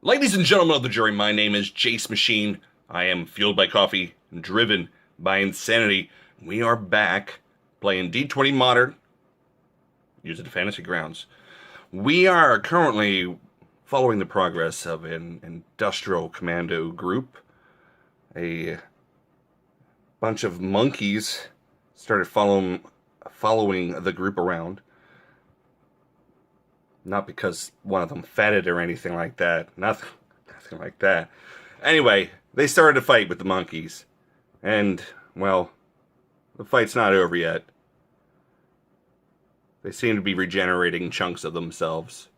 Ladies and gentlemen of the jury, my name is Jacemachine. I am fueled by coffee and driven by insanity. We are back playing d20 Modern, using fantasy grounds. We are currently following the progress of an industrial commando group. A bunch of monkeys started following the group around. Not because one of them fatted or anything like that. Nothing like that. Anyway, they started a fight with the monkeys. And, well, the fight's not over yet. They seem to be regenerating chunks of themselves.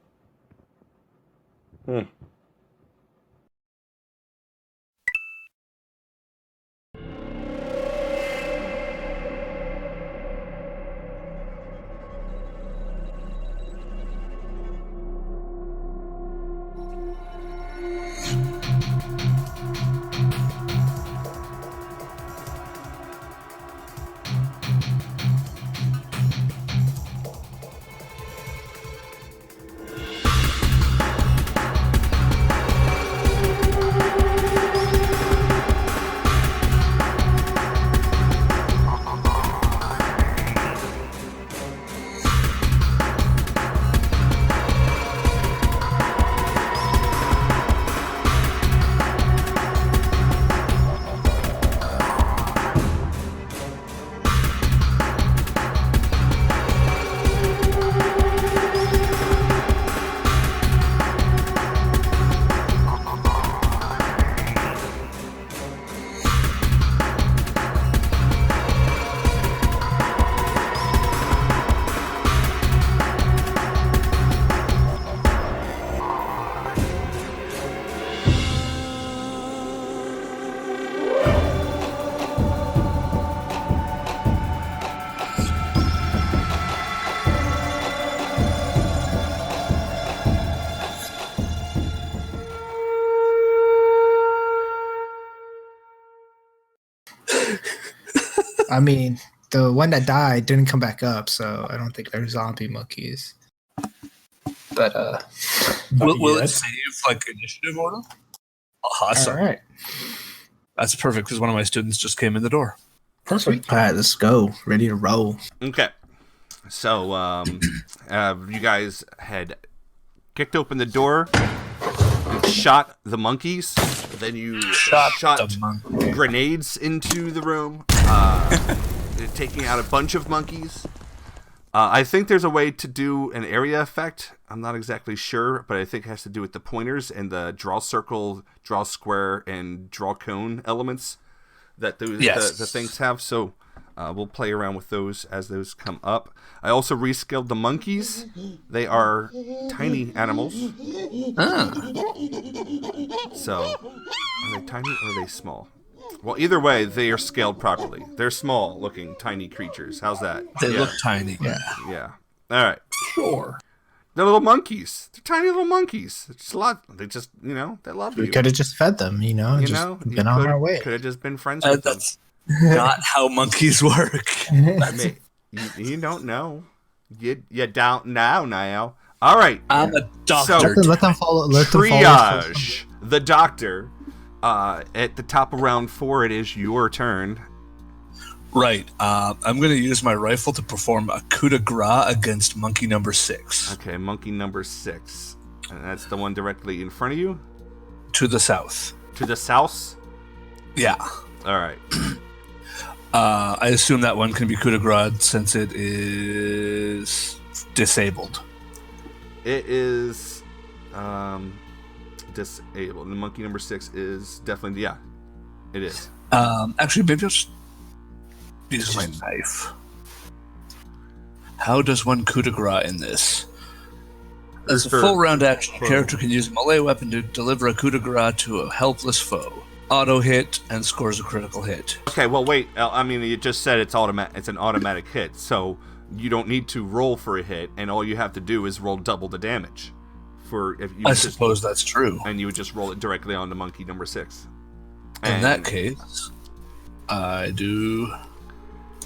I mean, the one that died didn't come back up, so I don't think they're zombie monkeys. But will it save like initiative order? Awesome. All right. That's perfect because one of my students just came in the door. Perfect. All right, let's go. Ready to roll. Okay. So, you guys had kicked open the door, and shot the monkeys, then you shot grenades into the room, taking out a bunch of monkeys. I think there's a way to do an area effect. I'm not exactly sure, but I think it has to do with the pointers and the draw circle, draw square, and draw cone elements that those the things have. So we'll play around with those as those come up. I also rescaled the monkeys. They are tiny animals. So, are they tiny or are they small? Well, either way, they are scaled properly. They're small-looking, tiny creatures. How's that? They look tiny. Yeah. All right. Sure. They're little monkeys. They're tiny little monkeys. It's a lot. They just, they love you. We could have just fed them, been on our way. Could have just been friends with them. That's not how monkeys work. You don't know. You don't know now. All right. I'm a doctor. So, let them follow. Triage. The doctor. At the top of round 4, it is your turn. Right. I'm going to use my rifle to perform a coup de grace against monkey number 6. Okay, monkey number 6. And that's the one directly in front of you? To the south. To the south? Yeah. All right. I assume that one can be coup de grace since it is disabled. It is disabled. The monkey number 6 is definitely, it is. Actually, maybe I'll just use my knife. How does one coup de grace in this? As a full round action, the character can use a melee weapon to deliver a coup de grace to a helpless foe. Auto hit and scores a critical hit. Okay, well, wait. I mean, you just said it's an automatic hit, so you don't need to roll for a hit, and all you have to do is roll double the damage. I suppose that's true. And you would just roll it directly on the monkey number 6. In that case, I do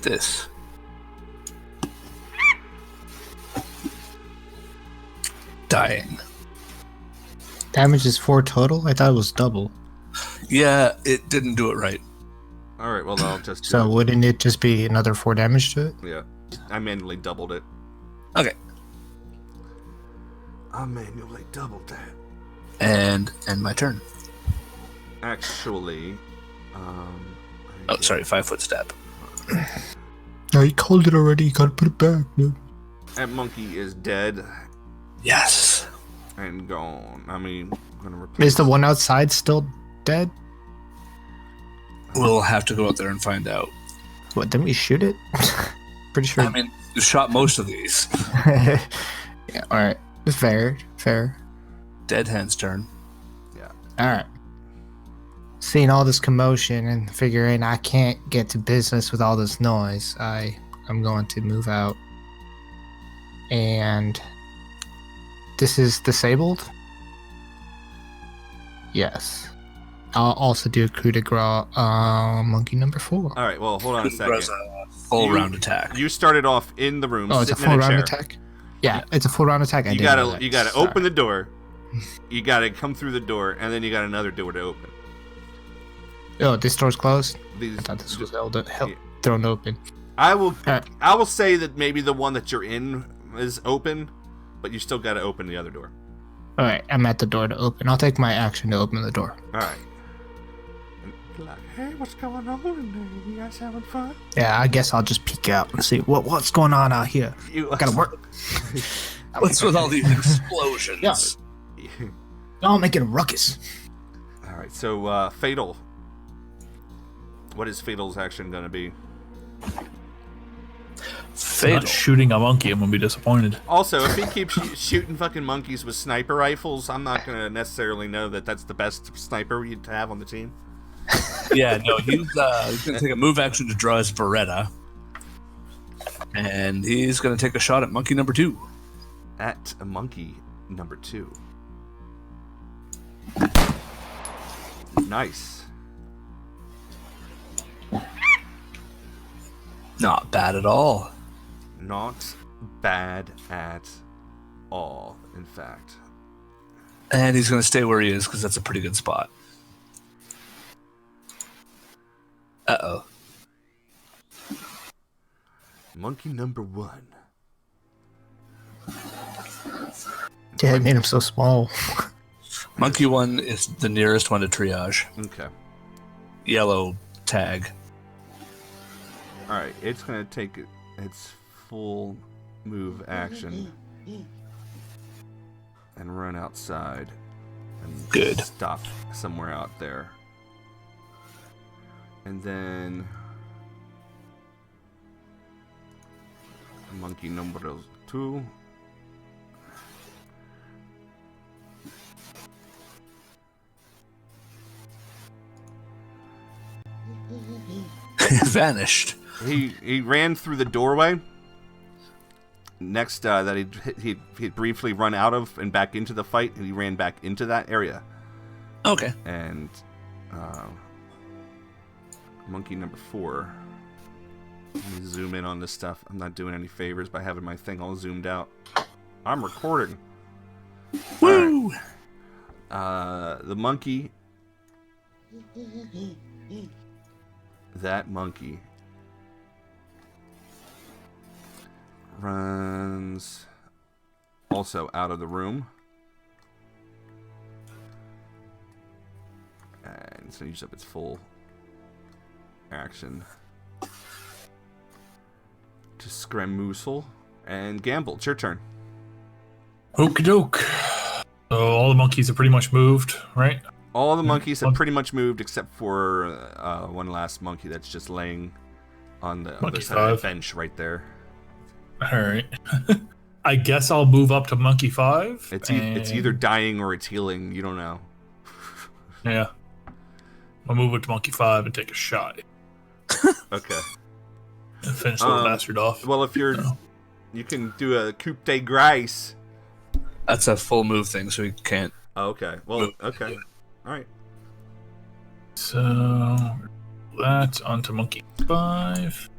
this. Dying. Damage is 4 total? I thought it was double. Yeah, it didn't do it right. All right, well, I'll just. So wouldn't it just be another 4 damage to it? Yeah, I manually doubled it. Okay. I manually doubled that. And my turn. Actually, Oh, sorry, 5-foot step. No, you called it already. You gotta put it back, man. That monkey is dead Yes. and gone. I mean, I'm gonna replace. Is the one outside still dead? We'll have to go out there and find out. What, didn't we shoot it? Pretty sure. I mean, you shot most of these. Yeah, alright. Fair. Dead hand's turn. Yeah. Alright. Seeing all this commotion and figuring I can't get to business with all this noise, I'm going to move out. And this is disabled? Yes. I'll also do a coup de grace, monkey number 4. All right. Well, hold on a second. Full round attack. You started off in the room. Oh, it's a sitting full in round chair. attack? Yeah, it's a full round attack. You gotta open the door. You gotta come through the door, and then you got another door to open. Oh, this door's closed? These, I thought this was thrown open. I will say that maybe the one that you're in is open, but you still gotta open the other door. Alright, I'm at the door to open. I'll take my action to open the door. All right. Like, hey, what's going on in there? You guys having fun? Yeah, I guess I'll just peek out and see what's going on out here. I gotta work. What's with all these explosions? Yeah. I'll make it a ruckus. All right, so Fatal. What is Fatal's action gonna be? Fatal. Not shooting a monkey, I'm gonna be disappointed. Also, if he keeps shooting fucking monkeys with sniper rifles, I'm not gonna necessarily know that that's the best sniper you'd have on the team. Yeah, no, he's gonna take a move action to draw his Beretta, and he's gonna take a shot at monkey number 2. At a monkey number 2. Nice. Not bad at all. Not bad at all, in fact. And he's gonna stay where he is because that's a pretty good spot. Uh-oh. Monkey number 1. Yeah, it made him so small. Monkey 1 is the nearest one to triage. Okay. Yellow tag. Alright, it's gonna take its full move action and run outside and Good. stop somewhere out there. And then monkey number 2. Vanished. He ran through the doorway. Next, that he'd briefly run out of and back into the fight, and he ran back into that area. Okay. And monkey number 4. Let me zoom in on this stuff. I'm not doing any favors by having my thing all zoomed out. I'm recording. Woo! The monkey. That monkey runs also out of the room. And it's going to use up its full action to scramoozle and gamble. It's your turn. Okie doke. So all the monkeys are pretty much moved, right? All the monkeys have pretty much moved except for one last monkey that's just laying on the other side of the bench right there. Alright. I guess I'll move up to monkey 5. It's either dying or it's healing. You don't know. Yeah. I'll move up to monkey 5 and take a shot. Okay. And finish the little bastard off. Well, if you're... You can do a coup de grace. That's a full move thing, so he can't. Oh, okay. Well, okay. All right. So that's onto monkey 5.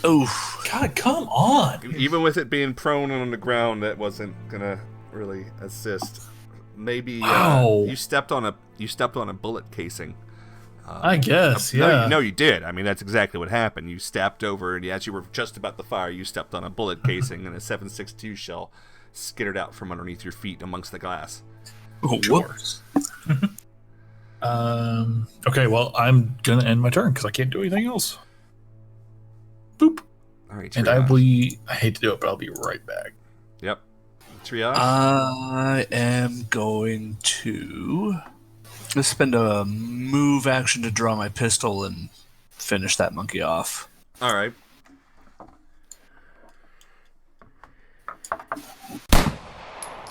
Oof. God, come on. Even with it being prone on the ground, that wasn't gonna really assist. Maybe Wow. you stepped on a bullet casing. I guess, yeah. No, you did. I mean, that's exactly what happened. You stepped over, and as you were just about to fire, you stepped on a bullet casing, and a 7.62 shell skittered out from underneath your feet amongst the glass. Oh, whoops. Okay, well, I'm gonna end my turn because I can't do anything else. Boop. All right, And triage. I hate to do it, but I'll be right back. Yep. Triage. I am going to spend a move action to draw my pistol and finish that monkey off. All right.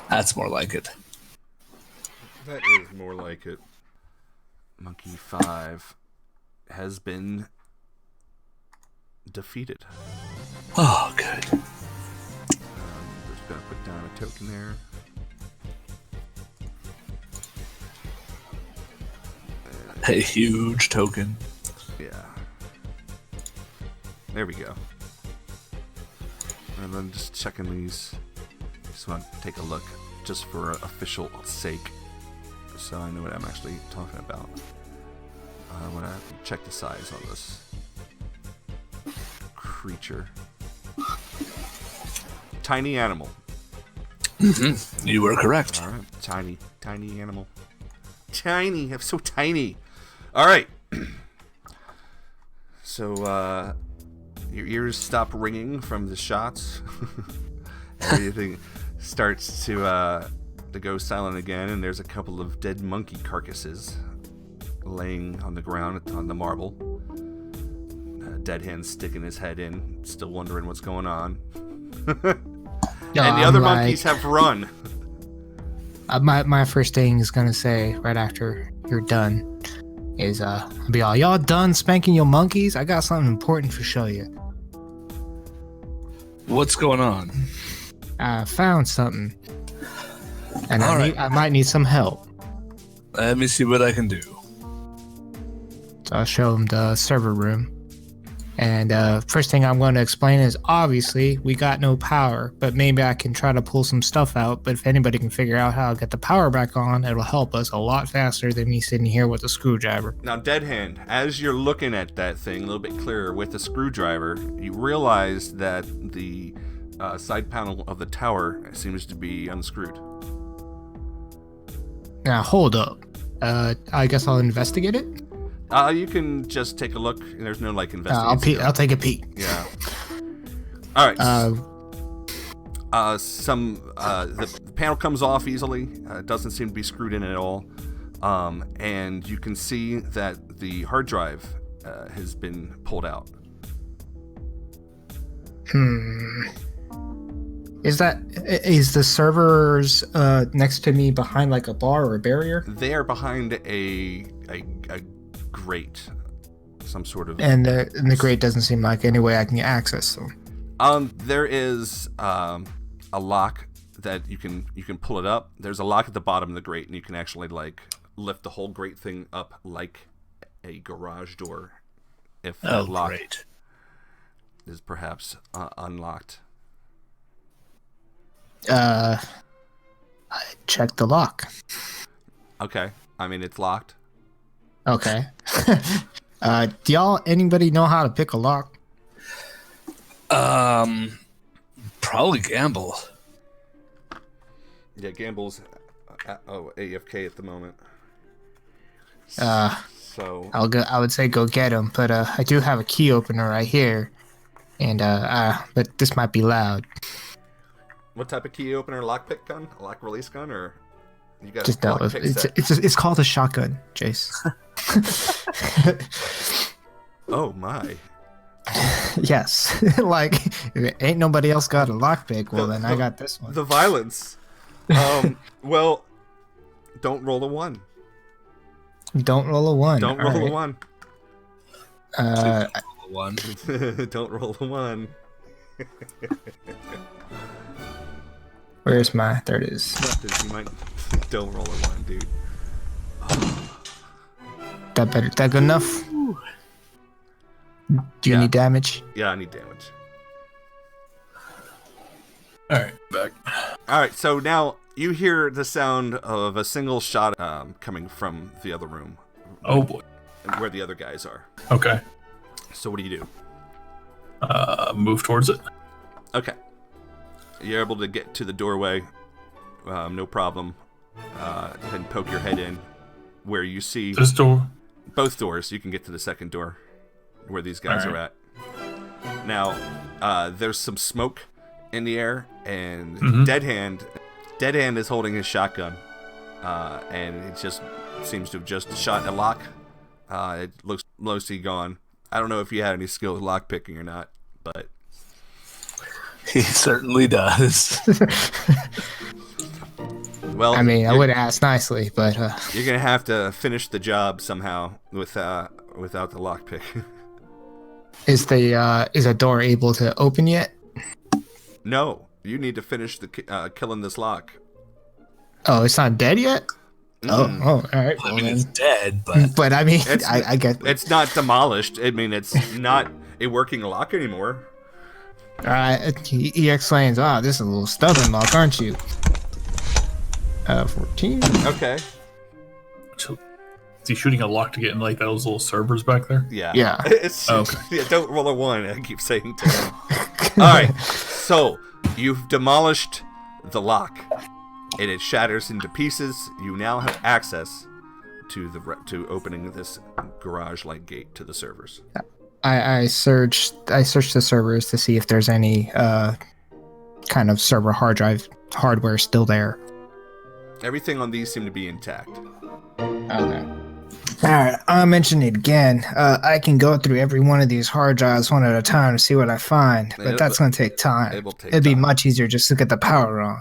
That's more like it. That is more like it. Monkey 5 has been defeated. Oh, good. Just gonna put down a token there. A huge token. Yeah. There we go. And then just checking these. Just want to take a look, just for official sake, so I know what I'm actually talking about. I want to check the size on this creature. Tiny animal. Mm-hmm. You were correct. All right, tiny animal. Tiny, I'm so tiny. All right. So your ears stop ringing from the shots. Everything starts to go silent again, and there's a couple of dead monkey carcasses laying on the ground on the marble. Dead hand sticking his head in, still wondering what's going on. And the other monkeys have run. My first thing is gonna say right after you're done is I'll be all, y'all done spanking your monkeys? I got something important to show you. What's going on? I found something, and All right. I might need some help. Let me see what I can do. So I'll show him the server room. And first thing I'm going to explain is obviously we got no power, but maybe I can try to pull some stuff out. But if anybody can figure out how to get the power back on, it'll help us a lot faster than me sitting here with a screwdriver. Now, Dead Hand, as you're looking at that thing a little bit clearer with the screwdriver, you realize that the side panel of the tower seems to be unscrewed. Now hold up. I guess I'll investigate it. You can just take a look. There's no investigation. I'll take a peek. Yeah. All right. The panel comes off easily. It doesn't seem to be screwed in at all. And you can see that the hard drive has been pulled out. Is the servers next to me behind like a bar or a barrier? They are behind a grate, some sort of. And the grate doesn't seem like any way I can get access. So. There is a lock that you can pull it up. There's a lock at the bottom of the grate, and you can actually like lift the whole grate thing up like a garage door. If that lock is perhaps unlocked. I checked the lock. Okay. I mean, it's locked. Okay. Do anybody know how to pick a lock? Probably Gamble. Yeah, Gamble's AFK at the moment. So I would say go get him, but I do have a key opener right here, and but this might be loud. What type of key opener? Lockpick gun? A lock release gun, or you got just no? It's called a shotgun, Jace. Oh my. Yes. Like, if ain't nobody else got a lockpick, well, then I got this one. The violence. Well, don't roll a 1. Don't roll a 1. Don't roll a 1. One. Don't roll a 1. Where's my? There it is. You might. Don't roll a 1, dude. That good enough? Do you need damage? Yeah, I need damage. All right, back. All right, so now You hear the sound of a single shot coming from the other room. Oh boy. Where the other guys are. Okay. So what do you do? Move towards it. Okay. You're able to get to the doorway, no problem, and poke your head in, where you see This door. both doors. You can get to the second door, where these guys are at. Now, there's some smoke in the air, and Dead Hand is holding his shotgun, and it just seems to have just shot a lock. It looks mostly gone. I don't know if you had any skill with lock picking or not, but he certainly does. Well, I mean, I would ask nicely, but you're gonna have to finish the job somehow without the lockpick. is a door able to open yet? No, you need to finish the killing this lock. Oh, it's not dead yet. Oh, all right. I mean, it's dead, but I mean, I get it's not demolished. I mean, it's not a working lock anymore. All right. He explains. This is a little stubborn lock, aren't you? 14. Okay. So, is he shooting a lock to get in like those little servers back there? Yeah. Yeah. It's Okay. Yeah, don't roll a 1. I keep saying to him. All right. So you've demolished the lock, and it shatters into pieces. You now have access to opening this garage-like gate to the servers. I searched the servers to see if there's any kind of server hard drive hardware still there. Everything on these seem to be intact. Okay. Alright, I'll mention it again. I can go through every one of these hard drives one at a time to see what I find, but that's going to take time. It'd be much easier just to get the power on.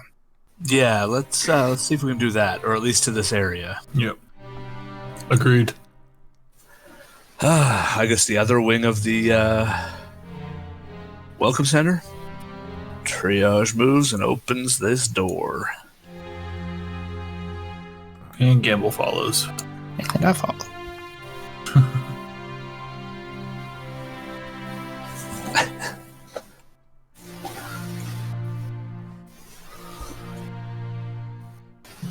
yeah, let's see if we can do that, or at least to this area. Yep. Agreed. I guess the other wing of the welcome center. Triage moves and opens this door. And Gamble follows. And I follow.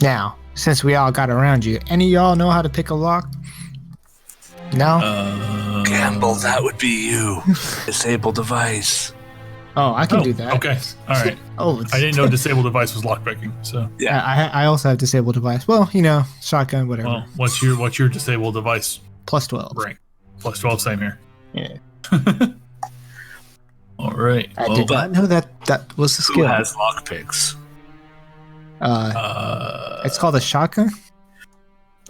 Now, since we all got around you, any of y'all know how to pick a lock? No? Gamble, that would be you. Disable device. Oh, I can do that. Okay. All right. Oh, I didn't know disable device was lockpicking. So yeah. I also have disabled device. Well, shotgun, whatever. well, what's your disable device Plus 12. rank? Plus 12, same here. Yeah. All right. I did not know that was the Who skill. has lockpicks? It's called a shotgun.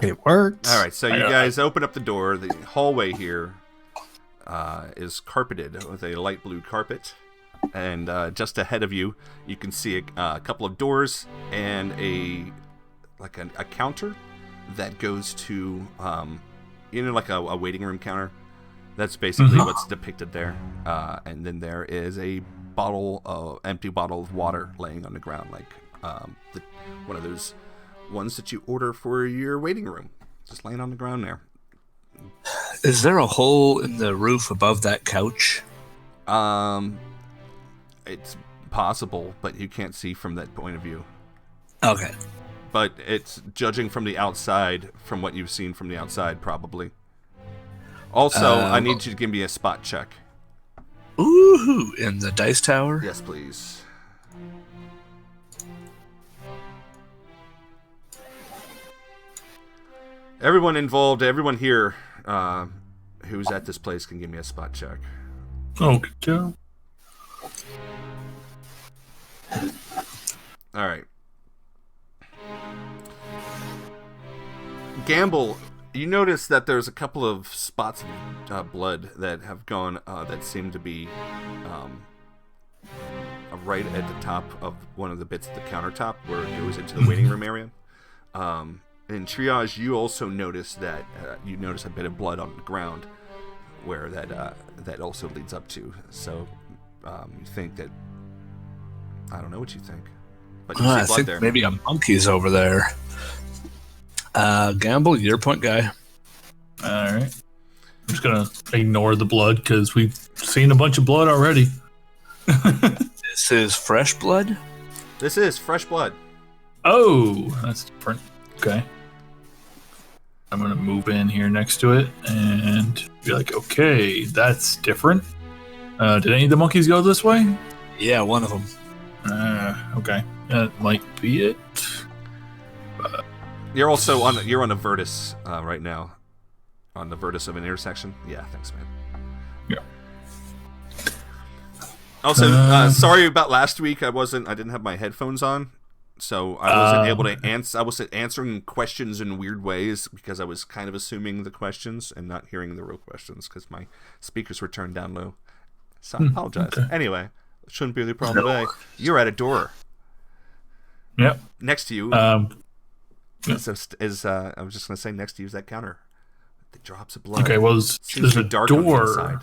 It works. All right, so you guys open up the door. The hallway here is carpeted with a light blue carpet. And just ahead of you, you can see a couple of doors and a counter that goes to, like a waiting room counter. That's basically what's depicted there. And then there is a empty bottle of water laying on the ground, like one of those ones that you order for your waiting room, just laying on the ground there. Is there a hole in the roof above that couch? It's possible, but you can't see from that point of view. Okay. But it's judging from the outside, from what you've seen from the outside, probably. Also, I need you to give me a spot check. Ooh, in the dice tower? Yes, please. Everyone involved, everyone here who's at this place can give me a spot check. Okay. All right. Gamble, you notice that there's a couple of spots of blood that have gone, that seem to be right at the top of one of the bits of the countertop where it goes into the waiting room area. In triage, you also notice that you notice a bit of blood on the ground where that also leads up to. So you think that, I don't know what you think, but you see I blood think there. maybe a monkey's over there. Gamble, your point guy. All right. I'm just gonna ignore the blood because we've seen a bunch of blood already. This is fresh blood? This is fresh blood. Oh, that's different. Okay. I'm going to move in here next to it and be like, okay, that's different. Did any of the monkeys go this way? Yeah, one of them. Okay. That might be it. You're also on a vertex right now. On the vertex of an intersection. Yeah, thanks, man. Yeah. Also, sorry about last week. I didn't have my headphones on, so I wasn't able to answer. I was answering questions in weird ways because I was kind of assuming the questions and not hearing the real questions because my speakers were turned down low. So I apologize. Okay. Anyway, shouldn't be the problem today. You're at a door. Yep. Next to you is I was just gonna say next to you is that counter. The drops of blood. Okay, well, there's a door.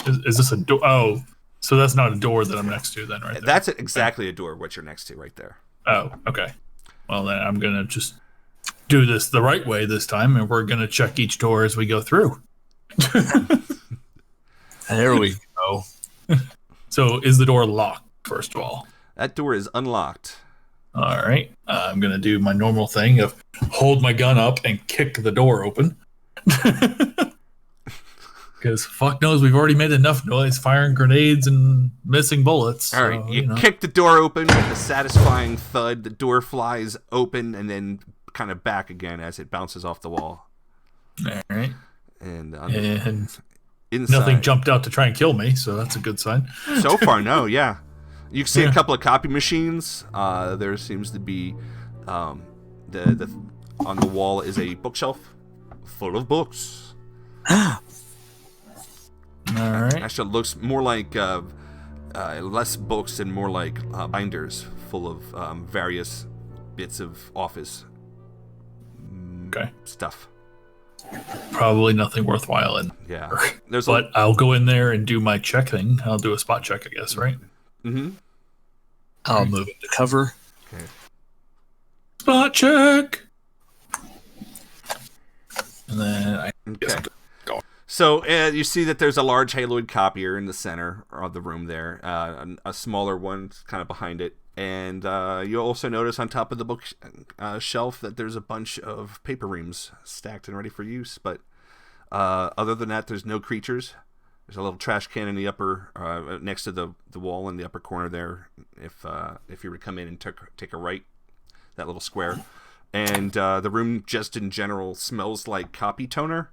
Is this a door? Oh, so that's not a door that I'm next to then, right there. That's exactly a door, what you're next to right there. Oh, okay. Well, then I'm going to just do this the right way this time, and we're going to check each door as we go through. There we go. So is the door locked, first of all? That door is unlocked. All right. I'm going to do my normal thing of hold my gun up and kick the door open. Because fuck knows we've already made enough noise firing grenades and missing bullets. All right, you kick the door open with a satisfying thud. The door flies open and then kind of back again as it bounces off the wall. All right. And inside, nothing jumped out to try and kill me, so that's a good sign. So far, no, yeah. You can see a couple of copy machines. There seems to be on the wall is a bookshelf full of books. All right. Actually, it looks more like less books and more like binders full of various bits of office stuff. Probably nothing worthwhile in. Yeah. I'll go in there and do my check thing. I'll do a spot check, I guess, right? Mm-hmm. I'll move into cover. Okay. Spot check. And then So you see that there's a large haloid copier in the center of the room there, a smaller one kind of behind it, and you also notice on top of the book shelf that there's a bunch of paper reams stacked and ready for use. But other than that, there's no creatures. There's a little trash can in the upper next to the wall in the upper corner there. If you were to come in and take a right, that little square, and the room just in general smells like copy toner.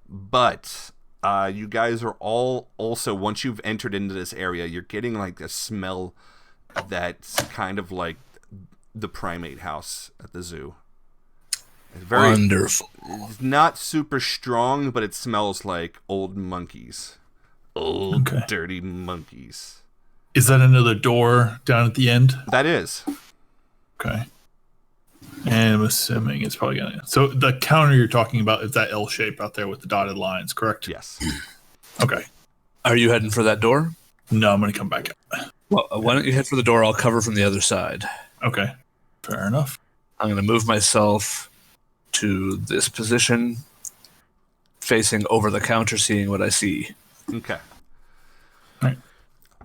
But you guys are all also, once you've entered into this area, you're getting like a smell that's kind of like the primate house at the zoo. It's very wonderful. It's not super strong, but it smells like old monkeys. Old, dirty monkeys. Is that another door down at the end? That is. Okay. And I'm assuming it's probably going to... So the counter you're talking about is that L shape out there with the dotted lines, correct? Yes. Okay. Are you heading for that door? No, I'm going to come back up. Well, why don't you head for the door? I'll cover from the other side. Okay. Fair enough. I'm going to move myself to this position, facing over the counter, seeing what I see. Okay. All right.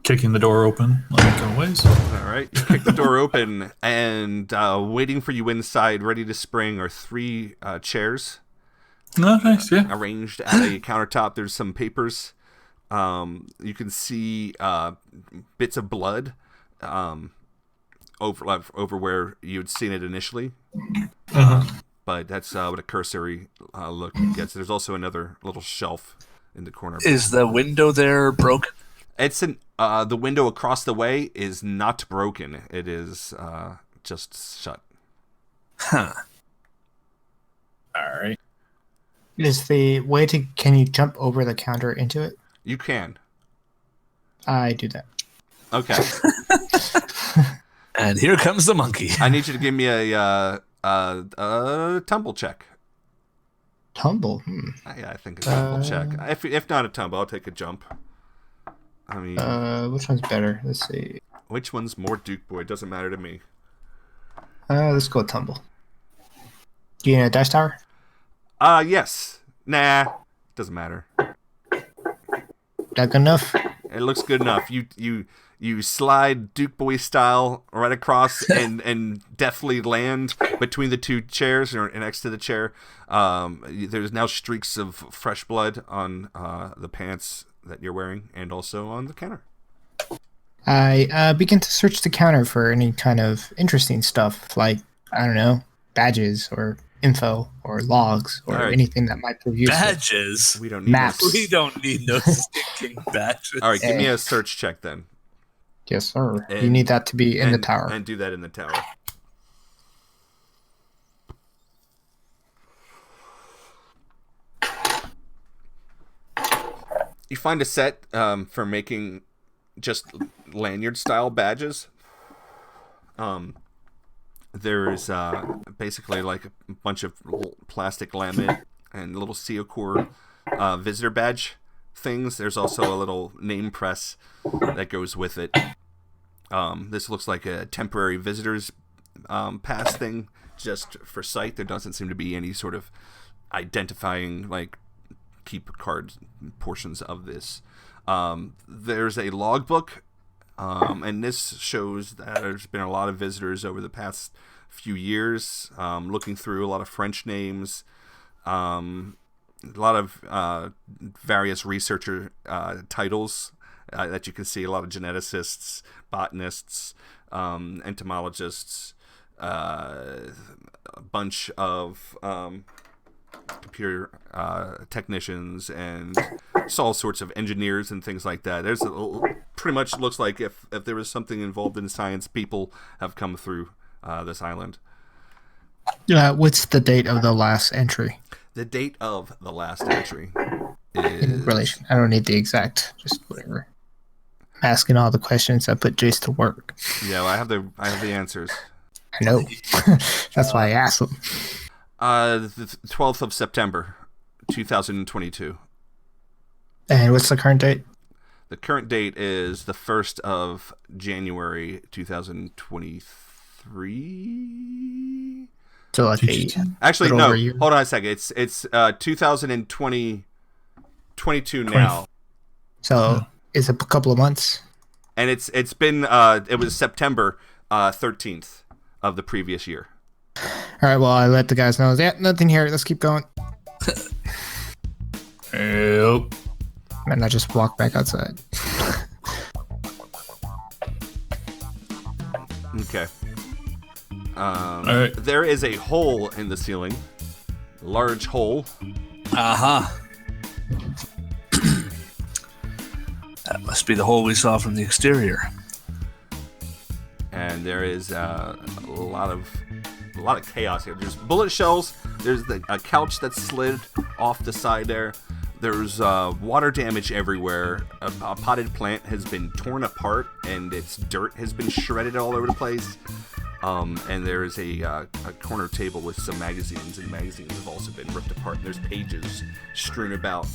Kicking the door open like always. All right. You kick the door open, and waiting for you inside, ready to spring, are 3 chairs. Oh, nice, yeah. Arranged at a countertop. There's some papers. You can see bits of blood over where you'd seen it initially. But that's what a cursory look gets. There's also another little shelf in the corner. Is the window there broken? It's the window across the way is not broken. It is just shut. Huh. All right. Is the way to... Can you jump over the counter into it? You can. I do that. Okay. And here comes the monkey. I need you to give me a tumble check. Tumble? Yeah, I think a tumble check. If not a tumble, I'll take a jump. I mean... which one's better? Let's see. Which one's more Duke Boy? Doesn't matter to me. Let's go with tumble. Do you need a dice tower? Yes. Nah. Doesn't matter. That good enough? It looks good enough. You slide Duke Boy style right across and deftly land between the two chairs or next to the chair. There's now streaks of fresh blood on the pants that you're wearing and also on the counter. I begin to search the counter for any kind of interesting stuff, like, I don't know, badges or info or logs or anything that might prove useful. Badges? We don't need maps. those. We don't need no stinking badges. All right, give me a search check then. Yes, sir. You need that to be in the tower. And do that in the tower. You find a set for making just lanyard-style badges. There's basically like a bunch of plastic laminate and little Seocore visitor badge things. There's also a little name press that goes with it. This looks like a temporary visitor's pass thing just for sight. There doesn't seem to be any sort of identifying like keep card portions of this. There's a logbook, and this shows that there's been a lot of visitors over the past few years, looking through a lot of French names, a lot of various researcher titles that you can see, a lot of geneticists, botanists, entomologists, a bunch of computer technicians, and it's all sorts of engineers and things like that. There's pretty much looks like if there was something involved in science, people have come through this island. What's the date of the last entry? The date of the last entry is... In relation. I don't need the exact, just whatever. I'm asking all the questions that put Jace to work. Yeah, well, I have the answers. I know. That's why I asked them. The 12th of September, 2022. And what's the current date? The current date is the 1st of January, 2023. So like actually, no. Hold on a second. It's 2022 now. So it's a couple of months. And it's been it was September 13th of the previous year. All right, well, I let the guys know. Yeah, nothing here. Let's keep going. Yep. And I just walk back outside. Okay. All right. There is a hole in the ceiling. Large hole. That must be the hole we saw from the exterior. And there is a lot of chaos here. There's bullet shells. There's a couch that slid off the side there. There's water damage everywhere. A potted plant has been torn apart, and its dirt has been shredded all over the place. And there is a corner table with some magazines, and magazines have also been ripped apart. And there's pages strewn about,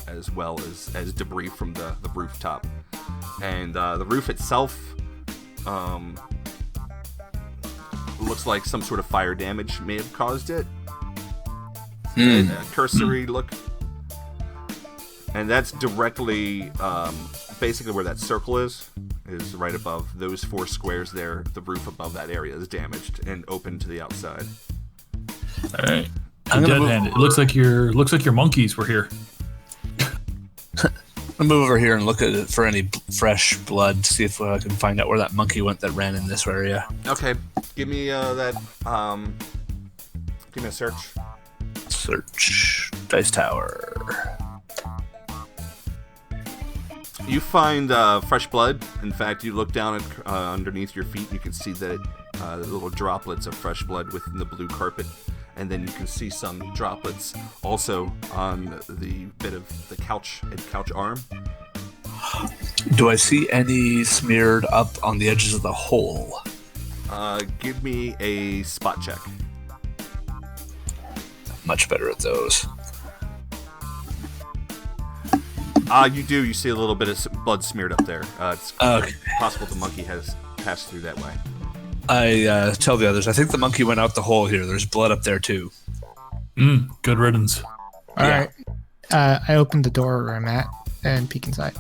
as well as debris from the rooftop. And the roof itself looks like some sort of fire damage may have caused it. A cursory look. And that's directly, basically where that circle is right above those 4 squares there. The roof above that area is damaged and open to the outside. All right. Dead-handed. It looks like your monkeys were here. I'll move over here and look at it for any fresh blood, see if I can find out where that monkey went that ran in this area. Okay, give me that. Give me a search. Search Dice Tower. You find fresh blood. In fact, you look down at underneath your feet. You can see that little droplets of fresh blood within the blue carpet, and then you can see some droplets also on the bit of the couch arm. Do I see any smeared up on the edges of the hole? Give me a spot check. Much better at those. You do. You see a little bit of blood smeared up there. It's possible the monkey has passed through that way. I tell the others, I think the monkey went out the hole here. There's blood up there, too. Good riddance. All right. I opened the door where I'm at and peek inside.